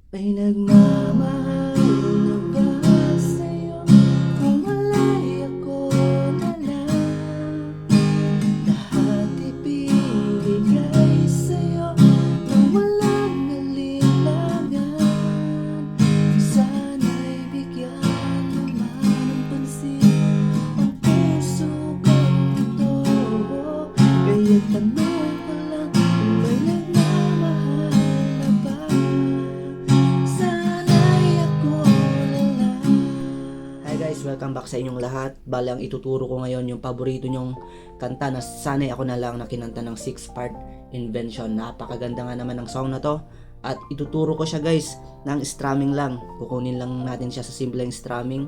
May nagmamahal na ba sa'yo? Kung wala'y ako na lang, lahat ibibigay sa'yo nang walang alinlangan. Sana'y bigyan naman ng pansin ang puso kong ito. Kaya't tanong ko lang kung may nagmamahal na ba? Hi guys, welcome back sa inyong lahat. Bale, ang ituturo ko ngayon yung paborito nyong kanta na Sana'y Ako Na Lang na kinanta ng 6-part Invention. Napakaganda nga naman ng song na to. At ituturo ko siya guys ng strumming lang. Kukunin lang natin siya sa simpleng strumming.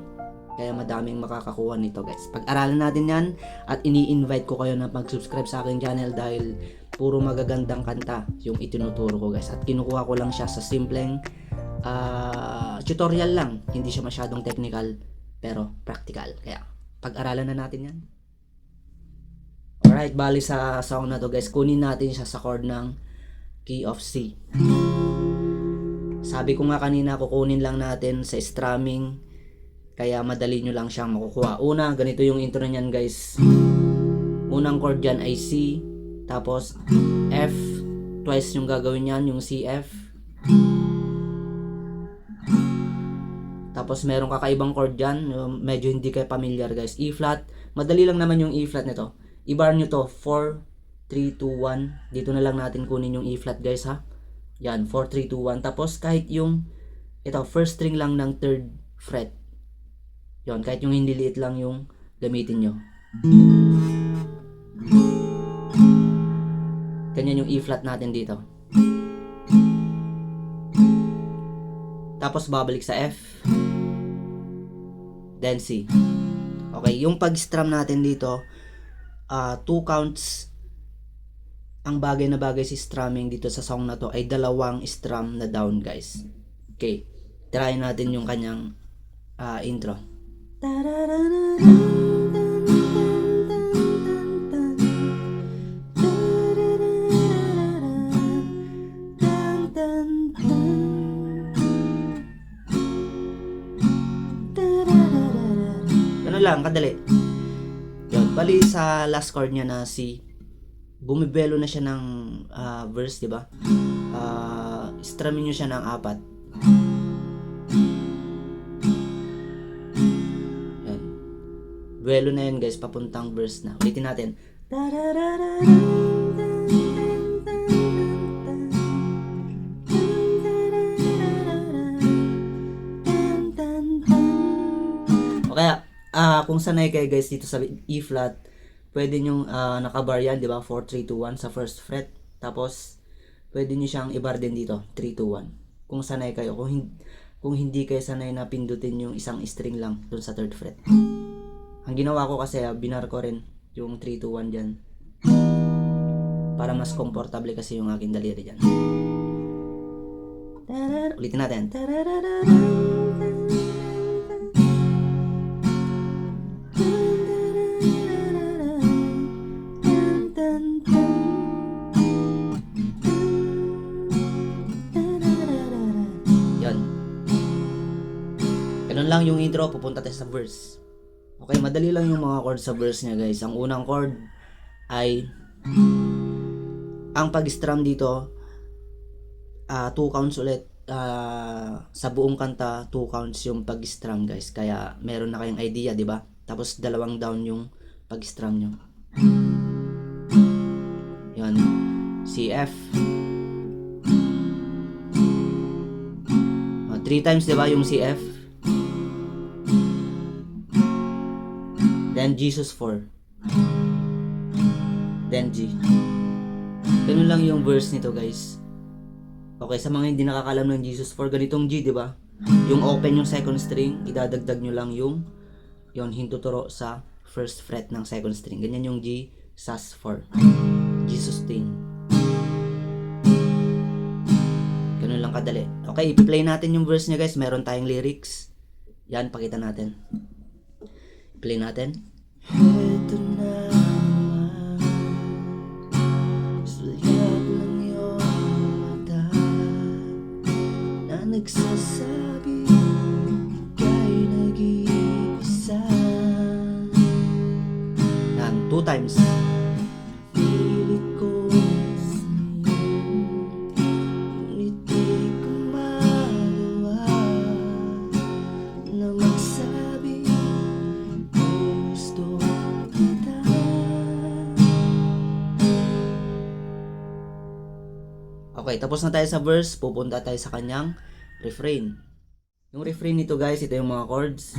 Kaya madaming makakakuha nito guys. Pag-aralan natin yan at ini-invite ko kayo na mag-subscribe sa aking channel dahil puro magagandang kanta yung itinuturo ko guys. At kinukuha ko lang siya sa simpleng tutorial lang. Hindi siya masyadong technical pero practical. Kaya pag-aralan na natin yan. Alright, bali sa song na to guys, kunin natin siya sa chord ng key of C. Sabi ko nga kanina, kukunin lang natin sa strumming, kaya madali nyo lang siyang makukuha. Una, ganito yung intro niyan guys. Unang chord dyan ay C, tapos F, twice yung gagawin yan, yung C, F. Tapos meron kakaibang chord dyan, medyo hindi kayo familiar guys. E flat, madali lang naman yung E flat nito. I-bar nyo to, 4, 3, 2, 1. Dito na lang natin kunin yung E flat guys ha. Yan, 4, 3, 2, 1. Tapos kahit yung, ito, first string lang ng 3rd fret. Yon, kahit yung hindi liit lang yung gamitin nyo. Ganyan yung E flat natin dito. Tapos babalik sa F, then C. Okay, yung pag-strum natin dito, 2 counts. Ang bagay na bagay si strumming dito sa song na to ay dalawang strum na down guys. Okay, try natin yung kanyang intro. Ganun lang, kadali. Yun, bali sa last chord niya na C, bumibelo na siya ng verse, di ba? Strumming nyo siya ng 4. Yan. Buwelo na yun guys, papuntang verse na. Ulitin natin. O kaya, kung sanay kayo guys dito sa E flat, pwede nyong nakabar yan, di ba? 4, 3, 2, 1 sa first fret. Tapos, pwede nyo siyang ibar din dito, 3, 2, 1. Kung sanay kayo. Kung hindi kayo sanay na pindutin yung isang string lang dun sa 3rd fret. Ang ginawa ko kasi, binar ko rin yung 3, 2, 1 dyan. Para mas komportable kasi yung aking daliri dyan. Ulitin natin. Ganun lang yung intro, pupunta tayo sa verse. Okay, madali lang yung mga chord sa verse niya guys. Ang unang chord ay, ang pag-strum dito, 2 counts ulit. Sa buong kanta, 2 counts yung pag-strum guys. Kaya meron na kayong idea, di ba? Tapos dalawang down yung pag-strum nyo. Yan, C, F. 3 times, di ba, yung C, F. Then Jesus 4. Then G. Ganun lang yung verse nito guys. Okay, sa mga hindi nakakalam ng Jesus 4, ganitong G, di ba? Yung open yung second string, idadagdag nyo lang yung hintuturo sa first fret ng second string. Ganyan yung G, Sus 4. G sustain. Ganun lang kadali. Okay, i-play natin yung verse niya guys. Meron tayong lyrics. Yan, pakita natin. Play natin. Heto na sulyap ng iyong mata, nagsasabi ika'y nag-iisa. Yan, 2 times. Pilit ko ngunit di ko magawa na magsabi kung gusto kita. Okay, tapos na tayo sa verse, pupunta tayo sa kanyang refrain. Yung refrain nito guys, ito yung mga chords.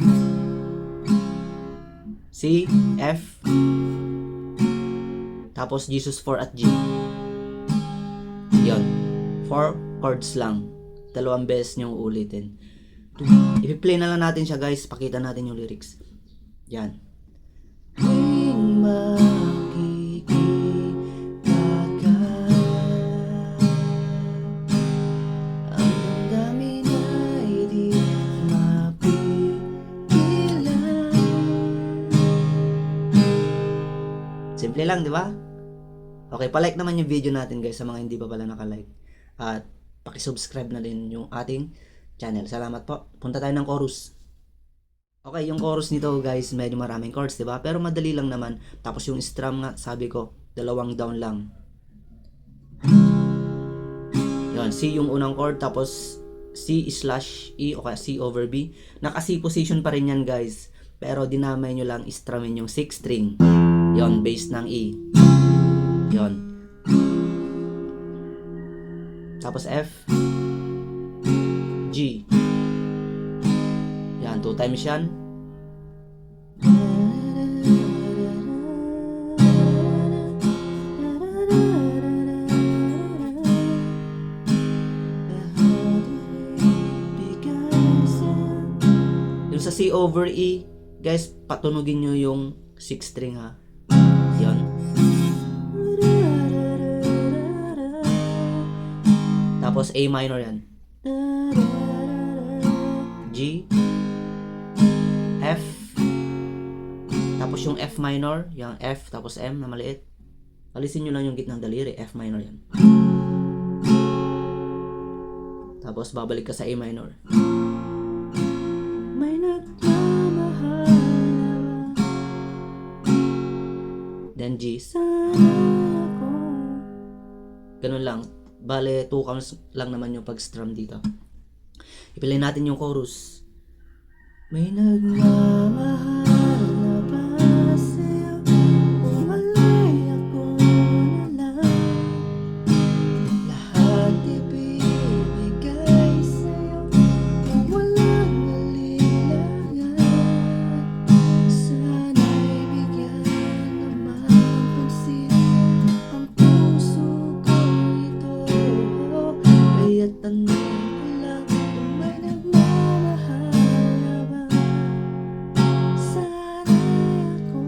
C, F, tapos Jesus 4 at G. Yon, 4 chords lang. 2 beses niyong ulitin. I-play na lang natin siya guys, pakita natin yung lyrics. Yan. Tuwing makikita ka, ang dami na'y di mapigilan. Simple lang, di ba? Okay, palike naman yung video natin guys sa mga hindi pa pala nakalike. At pakisubscribe na din yung ating channel. Salamat po. Punta tayo ng chorus. Okay, yung chorus nito guys, medyo maraming chords, di ba? Pero madali lang naman. Tapos yung strum nga, sabi ko, 2 down lang. Yun, C yung unang chord, tapos C/E o kaya C over B. Naka-C position pa rin yan guys. Pero dinamay nyo lang, strumin yung 6th string. Yun, bass ng E. Yun. Tapos F, G. Yan, 2 times yan. Yung sa C over E, guys, patunugin nyo yung 6th string ha. Yan. Tapos A minor yan. G, F, tapos yung F minor, yung F, tapos M na maliit. Alisin nyo lang yung gitnang daliri, F minor yan. Tapos babalik ka sa A minor. May nagmamahal. Then G, sana ako. Ganun lang. Bale, 2 counts lang naman yung pag-strum dito. Ipilay natin yung chorus. May nagmamahal na ba sa'yo? Umalay ako na lang. Lahat ibibigay sa'yo kung walang alilangan. Sana'y bigyan naman pansin ang puso ko ito. Kaya't tanong ko lang kung may nagmamahal na ba. Sana'y ako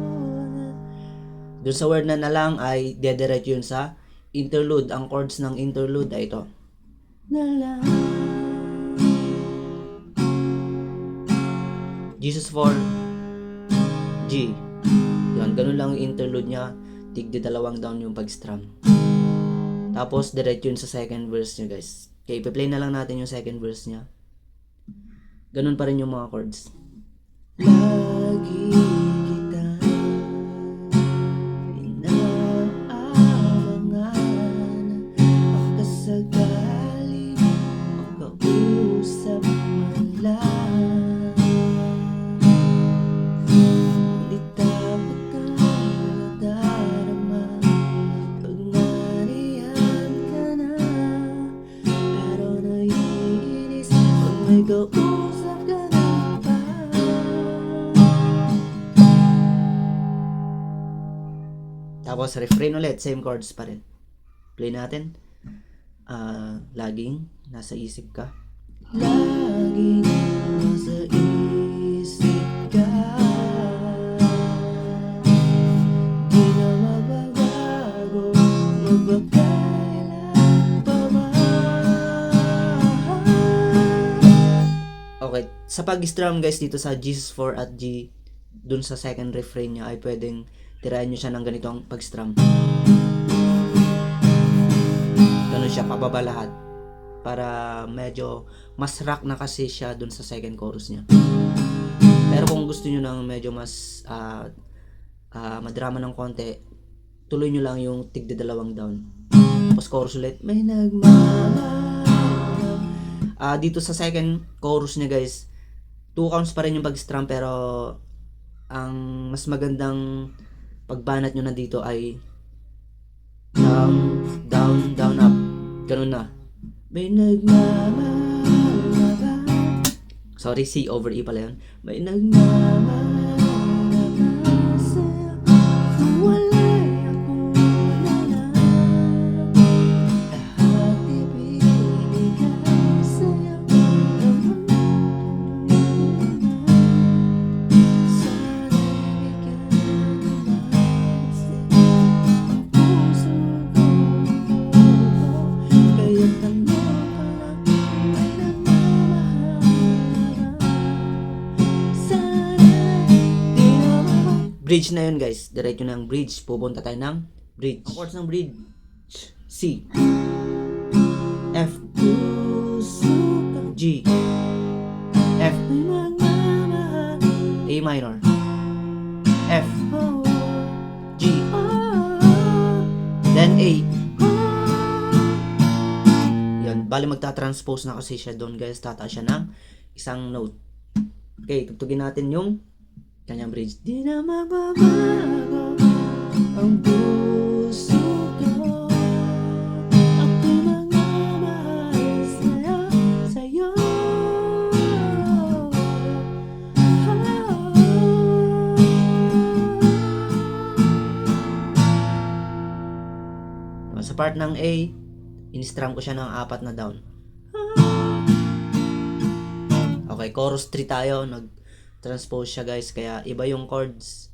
na. Doon sa word na lang ay dediretso yun sa interlude. Ang chords ng interlude ay ito. Na lang. Jesus 4, G. Yan, ganun lang yung interlude niya. Tigdi 2 down yung pag-strum. Tapos, diretso yun sa second verse niya, guys. Okay, ipi-play na lang natin yung second verse niya. Ganun pa rin yung mga chords. Lagi kita inaabangan, ang kasagaling makausap man lang. Di dapat ka nadarama pag nariyan ka na. Pero naiinis pag may kausap ka na pa. Tapos refrain ulit, same chords pa rin. Play natin. Laging nasa isip ka. Laging nasa isip ka. Di na magbabago, magpapailan pa ba? Okay, sa pag-strum guys dito sa Jesus 4 at G, dun sa second refrain niya ay pwedeng tirayan nyo siya ng ganitong pag-strum. Ganun siya, pababa lahat. para medyo mas rock na kasi siya dun sa second chorus niya. Pero kung gusto nyo ng medyo mas madrama ng konti, tuloy nyo lang yung tigda dalawang down. Tapos chorus ulit, may dito sa second chorus niya guys, 2 counts pa rin yung pag-strum, pero ang mas magandang pagbanat nyo na dito ay down, down, down, up. Ganun na. May sorry, C over E pala yun. May bridge na yun guys. Diretso ng bridge. Pupunta tayo ng bridge. Ang chords ng bridge, C, F, G, F, A minor, F, G, then A. Yan. Bali magta-transpose na kasi siya doon guys. Tataas siya ng isang note. Okay, tugtugin natin yung kanyang bridge. Di na magbabago ang puso ko. Ako magmamahal sa'yo. Sa part ng A, in-strum ko siya ng 4 na down. Okay, chorus 3 tayo. Transpose siya guys, kaya iba yung chords.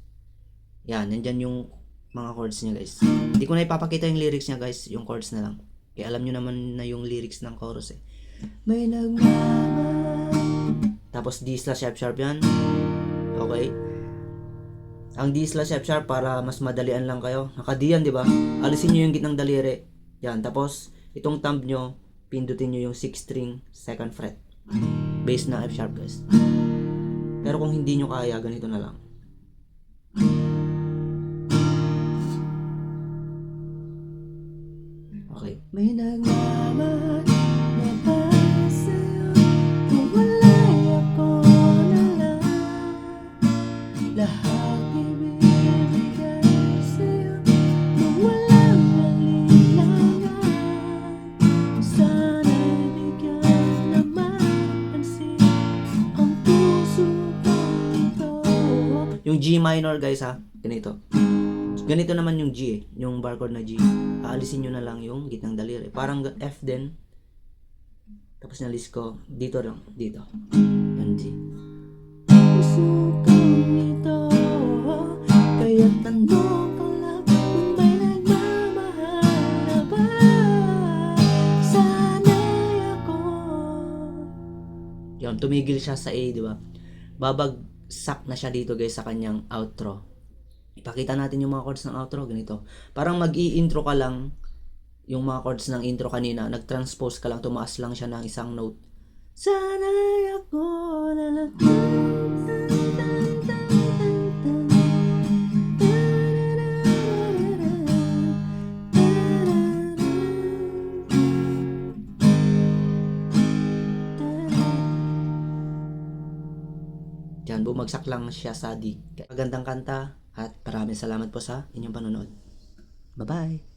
Yan, nandyan yung mga chords niya guys. Hindi ko na ipapakita yung lyrics niya guys, yung chords na lang. Kaya alam nyo naman na yung lyrics ng chorus eh. May tapos D slash F sharp yan. Okay. Ang D slash F sharp para mas madalian lang kayo. Naka-D yan, di ba? Alisin nyo yung gitnang daliri. Yan, tapos itong thumb nyo, pindutin nyo yung 6th string, 2nd fret. Bass na F sharp guys. Pero kung hindi nyo kaya, ganito na lang. Okay. May nagmamahal na ba sa'yo? Kung wala'y ako na lang. Lahat ibibigay sa'yo. Kung walang alinlangan. Sana'y bigyan naman pansin ang puso. Yung G minor guys ha, ganito. Ganito naman yung G eh, yung bar chord na G. Aalisin nyo na lang yung gitnang daliri. Parang F din. Tapos nalis ko, dito lang, dito. Yung G. Puso kong ito, kaya tanong ko lang kung may nagmamahal na ba? Sana'y ako. Yun, tumigil siya sa A, di ba? Babagsak na siya dito guys sa kanyang outro. Ipakita natin yung mga chords ng outro, ganito. Parang mag-i-intro ka lang yung mga chords ng intro kanina, nag-transpose ka lang, tumaas lang siya ng isang note. Sana'y ako na lang. Diyan, bumagsak lang siya sa D. Magandang kanta at maraming salamat po sa inyong panonood. Bye-bye!